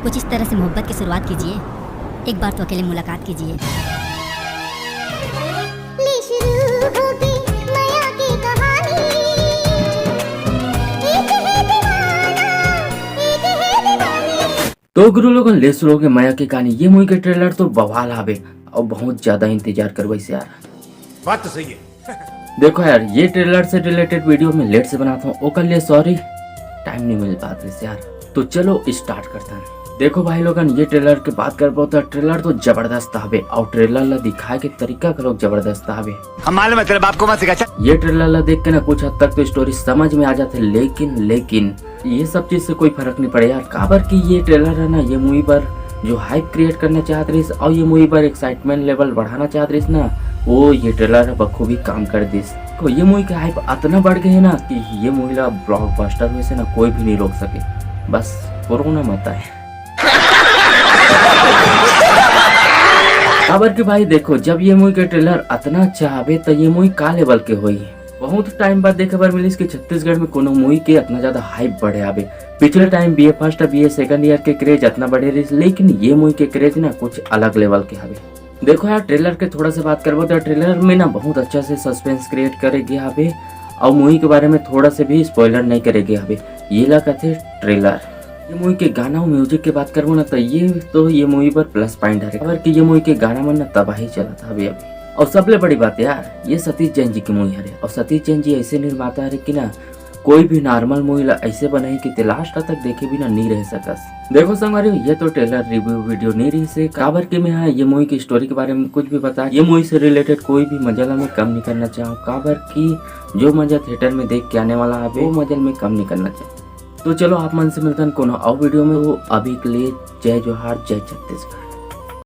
कुछ इस तरह से मोहब्बत की शुरुआत कीजिए, एक बार तो अकेले मुलाकात कीजिए। तो गुरु लोगों ले शुरू हो गए माया की कहानी। ये मूवी के ट्रेलर तो बवाल आवे और बहुत ज्यादा इंतजार करवाई से यार। बात तो सही है। देखो यार, ये ट्रेलर से रिलेटेड वीडियो में लेट से बनाता हूँ, ओकर लिए सॉरी, टाइम नहीं मिल पाता से यार। तो चलो स्टार्ट करते हैं। देखो भाई लोगन, ये ट्रेलर की बात कर पाओ, ट्रेलर तो जबरदस्त हवे और ट्रेलर ला दिखाए के तरीका का लोग जबरदस्त हवे। हम मालूम है तेरे बाप को मत सिखा। ये ट्रेलर ला देख के ना कुछ हद तक तो स्टोरी समझ में आ जाते, लेकिन ये सब चीज से कोई फर्क नहीं पड़े यार। काबर की ये ट्रेलर है ना, ये मूवी पर जो हाइप क्रिएट करना चाहत रही और ये मूवी पर एक्साइटमेंट लेवल बढ़ाना चाहत रही ना, वो ये ट्रेलर बखूबी काम कर दिस। तो ये मूवी का हाइप इतना बढ़ गए है ना कि ये मूवी ला ब्लॉकबस्टर में से ना कोई भी नहीं रोक सके, बस कोरोना मत आए। खबर के भाई देखो, जब ये मूवी के ट्रेलर इतना अच्छा आवे तो ये मूवी का लेवल के हुई। बहुत टाइम बाद देखे खबर मिली कि छत्तीसगढ़ में कोनो मूवी के इतना ज्यादा हाइप बढ़े आवे। पिछले time BA first BA second year के क्रेज इतना बढ़े रही, लेकिन ये मूवी के क्रेज ना कुछ अलग लेवल के हवे। देखो यार, ट्रेलर के थोड़ा से बात करबो तो ट्रेलर में ना बहुत अच्छा से सस्पेंस क्रिएट करेगी हवे और मूवी के बारे में थोड़ा से भी स्पॉइलर नहीं करेगी हवे। ये लगा थे ट्रेलर। ये मूवी के गाना और म्यूजिक की बात करूँ ना तो ये मूवी पर प्लस पॉइंट है। खबर कि ये मूवी के गाना मन ना तबाही चला था अभी। और सबसे बड़ी बात यार, ये सतीश जैन जी की मूवी है और सतीश जैन जी ऐसे निर्माता है कि ना कोई भी नॉर्मल मूवी ला ऐसे बनाई कि लास्ट तक देखे बिना नहीं रह सकस। देखो संगवारी, ये तो ट्रेलर रिव्यू वीडियो नहीं रही से काबर के में है। ये मूवी की स्टोरी के बारे में कुछ भी बता, ये मूवी से रिलेटेड कोई भी मजा में कम नहीं करना चाहूँ। काबर की जो मजा थिएटर में देख के आने वाला है वो मजा में कम नहीं करना चाहूँ। तो चलो आप मन से मिलता है कोनो और वीडियो में। वो अभी के लिए जय जोहार, जय छत्तीसगढ़।